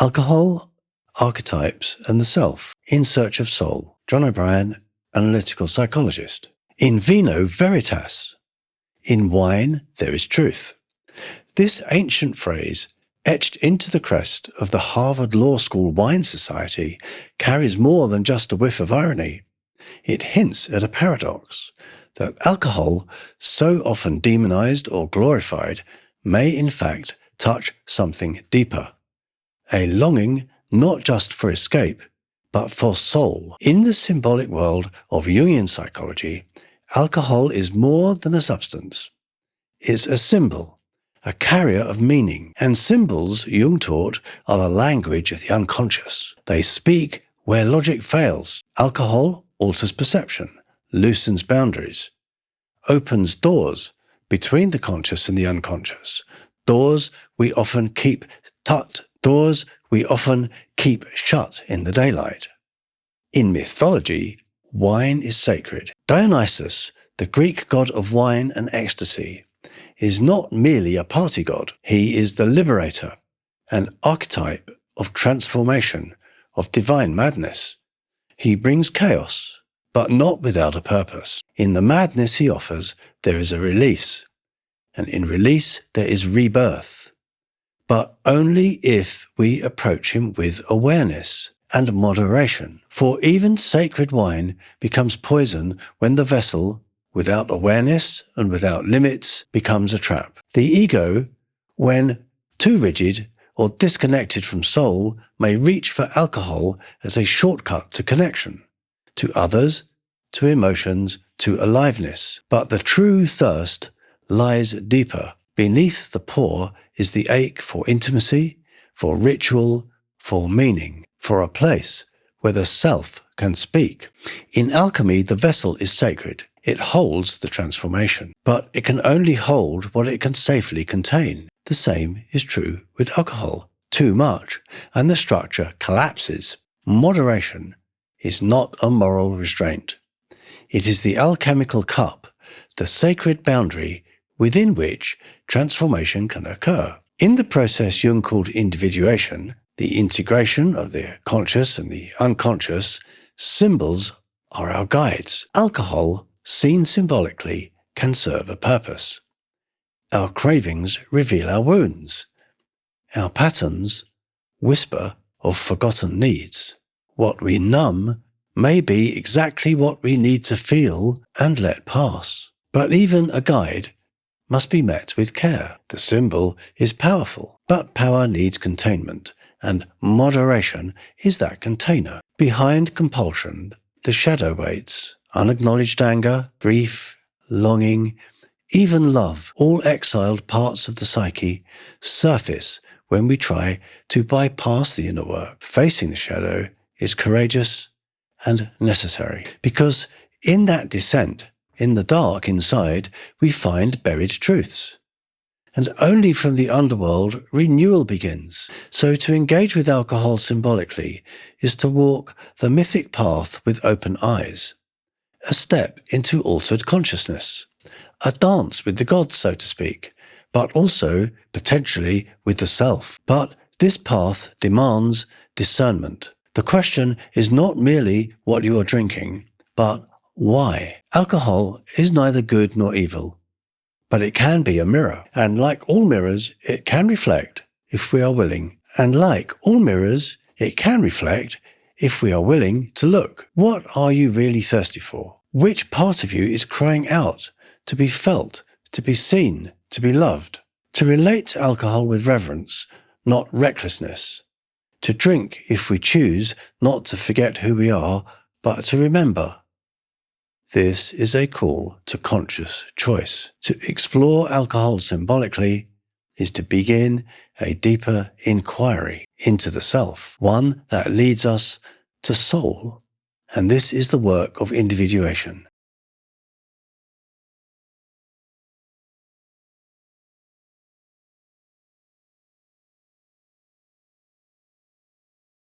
Alcohol, Archetypes and the Self, In Search of Soul, John O'Brien, Analytical psychologist. In vino, veritas. In wine, there is truth. This ancient phrase, etched into the crest of the Harvard Law School Wine Society, carries more than just a whiff of irony. It hints at a paradox, that alcohol, so often demonized or glorified, may in fact touch something deeper. A longing not just for escape, but for soul. In the symbolic world of Jungian psychology, alcohol is more than a substance. It's a symbol, a carrier of meaning, and symbols, Jung taught, are the language of the unconscious. They speak where logic fails. Alcohol alters perception, loosens boundaries, opens doors between the conscious and the unconscious, doors we often keep shut in the daylight. In mythology, wine is sacred. Dionysus, the Greek god of wine and ecstasy, is not merely a party god. He is the liberator, an archetype of transformation, of divine madness. He brings chaos, but not without a purpose. In the madness he offers, there is a release, and in release there is rebirth, but only if we approach him with awareness and moderation. For even sacred wine becomes poison when the vessel, without awareness and without limits, becomes a trap. The ego, when too rigid or disconnected from soul, may reach for alcohol as a shortcut to connection, to others, to emotions, to aliveness. But the true thirst lies deeper. Beneath the pour is the ache for intimacy, for ritual, for meaning, for a place where the self can speak. In alchemy, the vessel is sacred. It holds the transformation, but it can only hold what it can safely contain. The same is true with alcohol. Too much, and the structure collapses. Moderation is not a moral restraint. It is the alchemical cup, the sacred boundary within which transformation can occur. In the process Jung called individuation, the integration of the conscious and the unconscious, symbols are our guides. Alcohol, seen symbolically, can serve a purpose. Our cravings reveal our wounds. Our patterns whisper of forgotten needs. What we numb may be exactly what we need to feel and let pass. But even a guide must be met with care. The symbol is powerful, but power needs containment, and moderation is that container. Behind compulsion, the shadow waits. Unacknowledged anger, grief, longing, even love, all exiled parts of the psyche, surface when we try to bypass the inner work. Facing the shadow is courageous and necessary, because in that descent, in the dark inside, we find buried truths. And only from the underworld renewal begins. So to engage with alcohol symbolically is to walk the mythic path with open eyes, a step into altered consciousness, a dance with the gods, so to speak, but also potentially with the self. But this path demands discernment. The question is not merely what you are drinking, but why. Alcohol is neither good nor evil, but it can be a mirror. And like all mirrors, it can reflect if we are willing. And like all mirrors, it can reflect if we are willing to look. What are you really thirsty for? Which part of you is crying out to be felt, to be seen, to be loved? To relate to alcohol with reverence, not recklessness. To drink if we choose not to forget who we are, but to remember. This is a call to conscious choice. To explore alcohol symbolically is to begin a deeper inquiry into the self, one that leads us to soul. And this is the work of individuation.